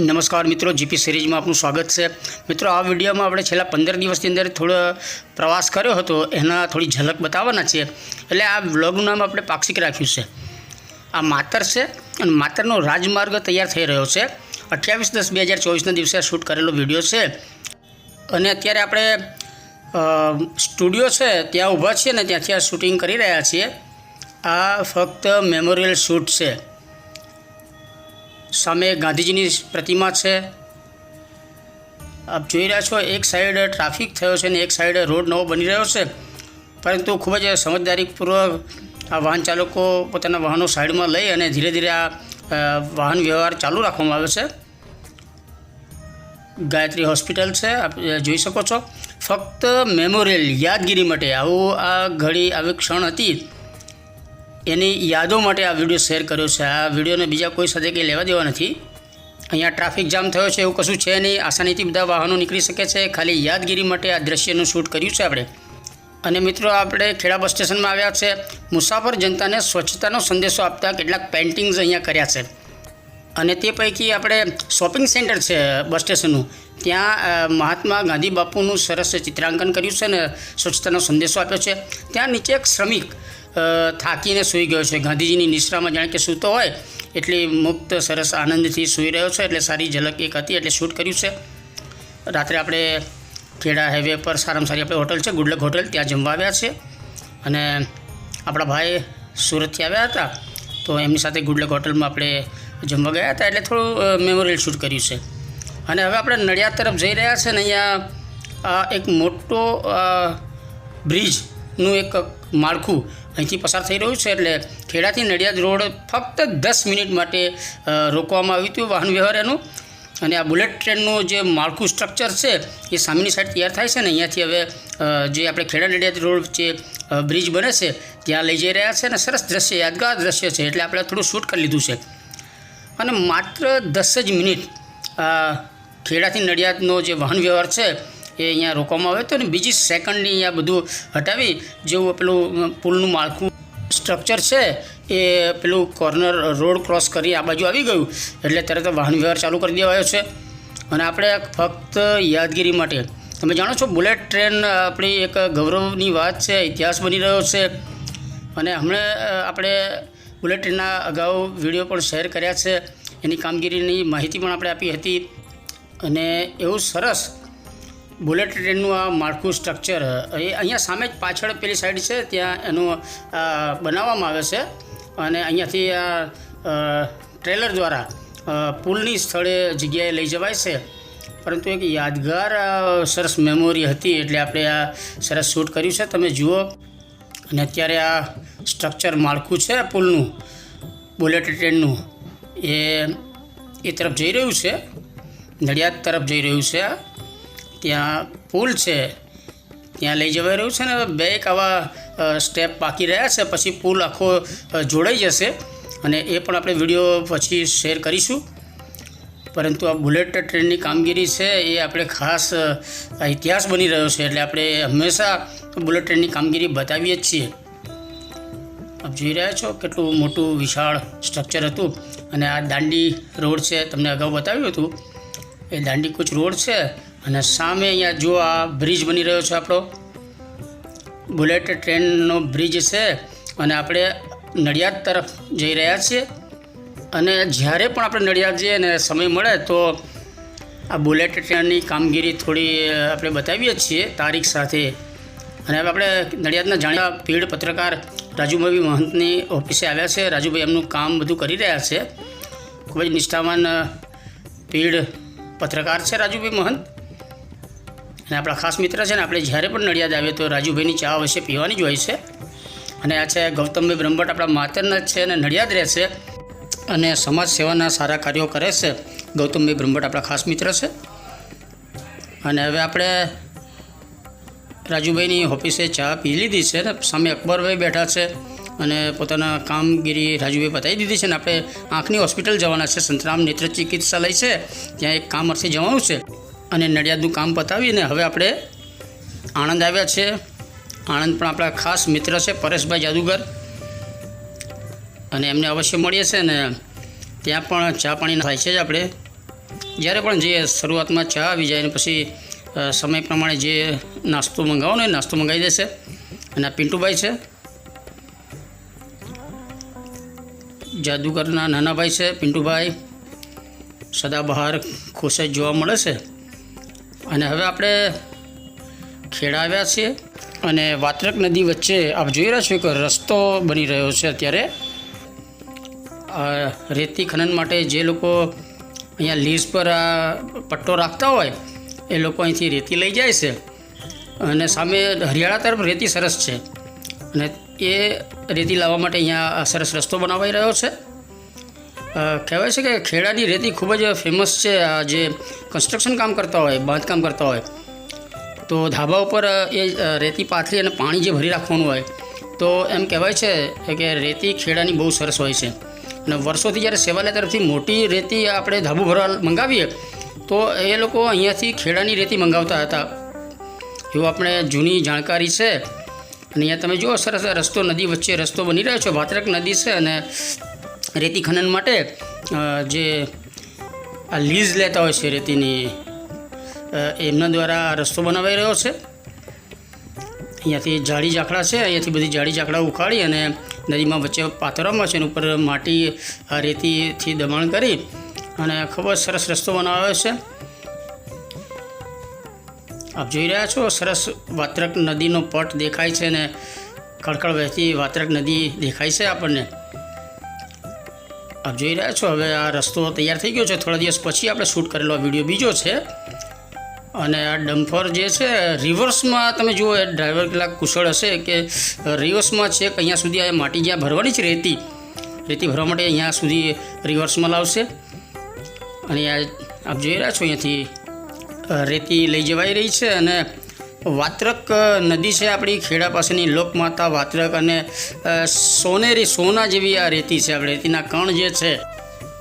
નમસ્કાર મિત્રો, જીપી સિરીઝમાં આપનું સ્વાગત છે। મિત્રો, આ વિડીયોમાં આપણે છેલ્લા 15 દિવસની અંદર થોડો પ્રવાસ કર્યો હતો, એના થોડી ઝલક બતાવવાના છે। એટલે આ વ્લોગનું નામ આપણે પાક્ષિક રાખ્યું છે। આ માતર છે અને માતરનો રાજમાર્ગ તૈયાર થઈ રહ્યો છે। 28/10/2024ના દિવસે શૂટ કરેલો વિડીયો છે અને અત્યારે આપણે સ્ટુડિયો છે ત્યાં ઊભા છીએ ને ત્યાંથી આ શૂટિંગ કરી રહ્યા છીએ। આ ફક્ત મેમોરિયલ શૂટ છે। સામે ગાંધીજીની પ્રતિમા છે। આપ જોઈ રહ્યા છો, એક સાઈડ ટ્રાફિક થયો છે અને એક સાઈડ રોડ નવો બની રહ્યો છે, પરંતુ ખૂબ જ સમજદારીપૂર્વક આ વાહન ચાલકો પોતાના વાહનો સાઈડમાં લઈ અને ધીરે ધીરે આ વાહન વ્યવહાર ચાલુ રાખવામાં આવે છે। ગાયત્રી હોસ્પિટલ છે, આપ જોઈ શકો છો। ફક્ત મેમોરિયલ યાદગીરી માટે આવું આ ઘડી આવી ક્ષણ હતી એની યાદો માટે આ વિડીયો શેર કર્યો છે। આ વિડીયોને બીજા કોઈ સાથે કંઈ લેવા દેવા નથી। અહીંયા ટ્રાફિક જામ થયો છે એવું કશું છે નહીં, આસાનીથી બધા વાહનો નીકળી શકે છે। ખાલી યાદગીરી માટે આ દ્રશ્યનું શૂટ કર્યું છે આપણે। અને મિત્રો, આપણે ખેડા બસ સ્ટેશનમાં આવ્યા છે। મુસાફર જનતાને સ્વચ્છતાનો સંદેશો આપતા કેટલાક પેઇન્ટિંગ્સ અહીંયા કર્યા છે અને તે પૈકી આપણે શોપિંગ સેન્ટર છે બસ સ્ટેશનનું, ત્યાં મહાત્મા ગાંધી બાપુનું સરસ ચિત્રાંકન કર્યું છે અને સ્વચ્છતાનો સંદેશો આપ્યો છે। ત્યાં નીચે એક શ્રમિક થાકીને સૂઈ ગયો છે, ગાંધીજીની નિશ્રામાં જાણે કે સૂતો હોય એટલી મુક્ત સરસ આનંદથી સૂઈ રહ્યો છે। એટલે સારી ઝલક એક હતી એટલે શૂટ કર્યું છે। રાત્રે આપણે ખેડા હાઈવે પર સારામાં સારી આપણે હોટલ છે ગુડલક હોટલ, ત્યાં જમવા આવ્યા છે અને આપણા ભાઈ સુરતથી આવ્યા હતા તો એમની સાથે ગુડલક હોટલમાં આપણે જમવા ગયા હતા, એટલે થોડું મેમોરિયલ શૂટ કર્યું છે। અને હવે આપણે નડિયાદ તરફ જઈ રહ્યા છે ને અહીંયા એક મોટો બ્રિજનું એક માળખું અહીંથી પસાર થઈ રહ્યું છે। એટલે ખેડાથી નડિયાદ રોડ ફક્ત 10 મિનિટ માટે રોકવામાં આવ્યું હતું વાહન વ્યવહાર એનું। અને આ બુલેટ ટ્રેનનું જે માળખું સ્ટ્રક્ચર છે એ સામેની સાઈડ તૈયાર થાય છે ને અહીંયાથી હવે જે આપણે ખેડા નડિયાદ રોડ જે બ્રિજ બને છે ત્યાં લઈ જઈ રહ્યા છે અને સરસ દ્રશ્ય, યાદગાર દ્રશ્ય છે, એટલે આપણે થોડું શૂટ કરી લીધું છે। અને માત્ર 10 જ મિનિટ ખેડાથી નડિયાદનો જે વાહન વ્યવહાર છે એ અહીંયા રોકવામાં આવ્યો હતો અને બીજી સેકન્ડની અહીંયા બધું હટાવી જેવું પેલું પુલનું માળખું સ્ટ્રક્ચર છે એ પેલું કોર્નર રોડ ક્રોસ કરી આ બાજુ આવી ગયું એટલે તરત વાહન વ્યવહાર ચાલુ કરી દેવાયો છે। અને આપણે ફક્ત યાદગીરી માટે, તમે જાણો છો બુલેટ ટ્રેન આપણી એક ગૌરવની વાત છે, ઇતિહાસ બની રહ્યો છે। અને હમણાં આપણે બુલેટ ટ્રેનના અગાઉ વિડીયો પણ શેર કર્યા છે, એની કામગીરીની માહિતી પણ આપણે આપી હતી। અને એવું સરસ બુલેટ ટ્રેનનું આ માળખું સ્ટ્રક્ચર એ અહીંયા સામે જ પાછળ પેલી સાઈડ છે ત્યાં એનું બનાવવામાં આવે છે અને અહીંયાથી આ ટ્રેલર દ્વારા પુલની સ્થળે જગ્યાએ લઈ જવાય છે। પરંતુ એક યાદગાર સરસ મેમોરી હતી એટલે આપણે આ સરસ શૂટ કર્યું છે, તમે જુઓ। અને અત્યારે આ સ્ટ્રક્ચર માળખું છે પુલનું બુલેટ ટ્રેનનું એ તરફ જઈ રહ્યું છે, નડિયાદ તરફ જઈ રહ્યું છે। ત્યાં પુલ છે ત્યાં લઈ જવાઈ રહ્યું છે ને બે એક આવા સ્ટેપ બાકી રહ્યા છે, પછી પુલ આખો જોડાઈ જશે અને એ પણ આપણે વિડીયો પછી શેર કરીશું। પરંતુ આ બુલેટ ટ્રેનની કામગીરી છે એ આપણે ખાસ ઇતિહાસ બની રહ્યો છે એટલે આપણે હંમેશા બુલેટ ટ્રેનની કામગીરી બતાવીએ જ છીએ। આપ જોઈ રહ્યા છો કેટલું મોટું વિશાળ સ્ટ્રક્ચર હતું। અને આ દાંડી રોડ છે, તમને અગાઉ બતાવ્યું હતું, એ દાંડી કૂચ રોડ છે અને સામે અહીંયા જો આ બ્રિજ બની રહ્યો છે આપણો બુલેટ ટ્રેનનો બ્રિજ છે અને આપણે નડિયાદ તરફ જઈ રહ્યા છીએ। અને જ્યારે પણ આપણે નડિયાદ જઈએ ને સમય મળે તો આ બુલેટ ટ્રેનની કામગીરી થોડી આપણે બતાવીએ છીએ તારીખ સાથે। અને હવે આપણે નડિયાદના જાણીતા પીઢ પત્રકાર રાજુભાઈ મહંતની ઓફિસે આવ્યા છે। રાજુભાઈ એમનું કામ બધું કરી રહ્યા છે, ખૂબ જ નિષ્ઠાવાન પીઢ પત્રકાર છે રાજુભાઈ મહંત અને આપણા ખાસ મિત્ર છે ને। આપણે જ્યારે પણ નડિયાદ આવીએ તો રાજુભાઈની ચા અવશ્ય પીવાની જ હોય છે। અને આ છે ગૌતમભાઈ બ્રહ્મભટ્ટ, આપણા માતરના જ છે અને નડિયાદ રહે છે અને સમાજ સેવાના સારા કાર્યો કરે છે। ગૌતમભાઈ બ્રહ્મભટ્ટ આપણા ખાસ મિત્ર છે। અને હવે આપણે રાજુભાઈની ઓફિસે ચા પી લીધી છે ને સામે અકબરભાઈ બેઠા છે અને પોતાના કામગીરી રાજુભાઈ બતાવી દીધી છે ને આપણે આંખની હોસ્પિટલ જવાના છે, સંતરામ નેત્ર ચિકિત્સાલય છે, ત્યાં એક કામ અર્થે જવાનું છે અને નડિયાદનું કામ પતાવીને હવે આપણે આણંદ આવ્યા છે। આણંદ પણ આપણા ખાસ મિત્ર છે પરેશભાઈ જાદુગર અને એમને અવશ્ય મળીએ છે ને ત્યાં પણ ચા પાણી થાય છે જ આપણે। જ્યારે પણ જે શરૂઆતમાં ચા આવી જાય ને પછી સમય પ્રમાણે જે નાસ્તો મંગાવો ને નાસ્તો મંગાવી દેશે. અને આ પિન્ટુભાઈ છે, જાદુગરના નાના ભાઈ છે પિન્ટુભાઈ, સદાબહાર ખુશ જ જોવા મળે છે. અને હવે આપણે ખેડા આવ્યા છીએ અને વાત્રક નદી વચ્ચે આપ જોઈ રહ્યા છો એક રસ્તો બની રહ્યો છે. અત્યારે રેતી ખનન માટે જે લોકો અહીંયા લીઝ પર આ પટ્ટો રાખતા હોય એ લોકો અહીંથી રેતી લઈ જાય છે અને સામે હરિયાળા તરફ રેતી સરસ છે અને એ રેતી લાવવા માટે અહીંયા સરસ રસ્તો બનાવાઈ રહ્યો છે. કહેવાય છે કે ખેડાની રેતી ખૂબ જ ફેમસ છે. આ જે કન્સ્ટ્રક્શન કામ કરતા હોય, બાંધકામ કરતા હોય તો ધાબા ઉપર એ રેતી પાથરી અને પાણી જે ભરી રાખવાનું હોય તો એમ કહેવાય છે કે રેતી ખેડાની બહુ સરસ હોય છે. અને વર્ષોથી જ્યારે સેવાલય તરફથી મોટી રેતી આપણે ધાબુ ભરવા મંગાવીએ તો એ લોકો અહીંયાથી ખેડાની રેતી મંગાવતા હતા એવું આપણે જૂની જાણકારી છે. અને અહીંયા તમે જુઓ સરસ રસ્તો નદી વચ્ચે રસ્તો બની રહ્યો છે. વાત્રક નદી છે અને રેતી ખનન માટે જે આ લીઝ લેતા હોય છે રેતીની એમના દ્વારા આ રસ્તો બનાવાઈ રહ્યો છે. અહીંયાથી જાળી ઝાકડા છે, અહીંયાથી બધી જાળી ઝાકડા ઉખાડી અને નદીમાં વચ્ચે પાથરવામાં છે. એની ઉપર માટી રેતીથી દબાણ કરી અને ખૂબ જ સરસ રસ્તો બનાવ્યો છે. આપ જોઈ રહ્યા છો સરસ વાત્રક નદીનો પટ દેખાય છે ને કળકળ વહેતી વાત્રક નદી દેખાય છે આપણને. આપ જોઈ રહ્યા છો હવે આ રસ્તો તૈયાર થઈ ગયો છે. થોડા દિવસ પછી આપણે શૂટ કરેલો વિડીયો બીજો છે. અને આ ડમ્ફર જે છે રિવર્સમાં તમે જુઓ એ ડ્રાઈવર કેટલાક કુશળ હશે કે રિવર્સમાં છે કે અહીંયા સુધી આ માટી જ્યાં ભરવાની છે રેતી ભરવા માટે અહીંયા સુધી રિવર્સમાં લાવશે. અને આપ જોઈ રહ્યા છો અહીંયાથી રેતી લઈ જવાઈ રહી છે. અને વાત્રક નદી છે આપણી ખેડા પાસેની લોકમાતા વાત્રક અને સોના જેવી આ રેતી છે. આપણે રેતીના કણ જે છે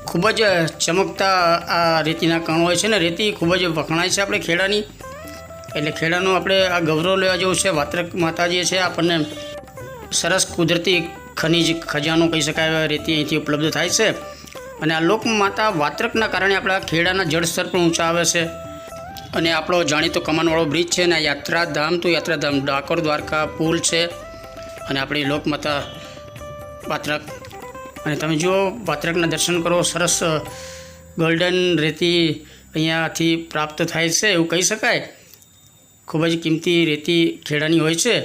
ખૂબ જ ચમકતા આ રેતીના કણ હોય છે ને રેતી ખૂબ જ વખણાય છે આપણે ખેડાની. એટલે ખેડાનું આપણે આ ગૌરવ લેવા જેવું છે. વાત્રક માતા જે છે આપણને સરસ કુદરતી ખનિજ ખજાનો કહી શકાય રેતી અહીંથી ઉપલબ્ધ થાય છે. અને આ લોકમાતા વાત્રકના કારણે આપણા ખેડાના જળસ્તર પણ ઊંચા આવે છે. અને આપણો જાણીતો કમાનવાળો બ્રિજ છે ને યાત્રાધામ ડાકોર દ્વારકા પુલ છે અને આપણી લોકમાતા વાત્રક. અને તમે જુઓ વાત્રકના દર્શન કરો. સરસ ગોલ્ડન રેતી અહીંયાથી પ્રાપ્ત થાય છે એવું કહી શકાય. ખૂબ જ કિંમતી રેતી ખેડાની હોય છે.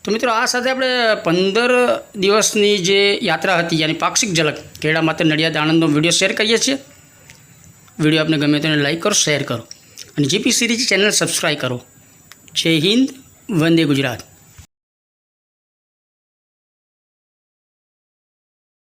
તો મિત્રો આ સાથે આપણે 15 દિવસની જે યાત્રા હતી યાની પાક્ષિક ઝલક ખેડા માત્ર નડિયાદ આણંદનો વિડીયો શેર કરીએ છીએ. વિડીયો આપને ગમે તો લાઈક કરો, શેર કરો અને જીપી સિરીઝ ચેનલ સબસ્ક્રાઈબ કરો. જય હિન્દ, વંદે ગુજરાત.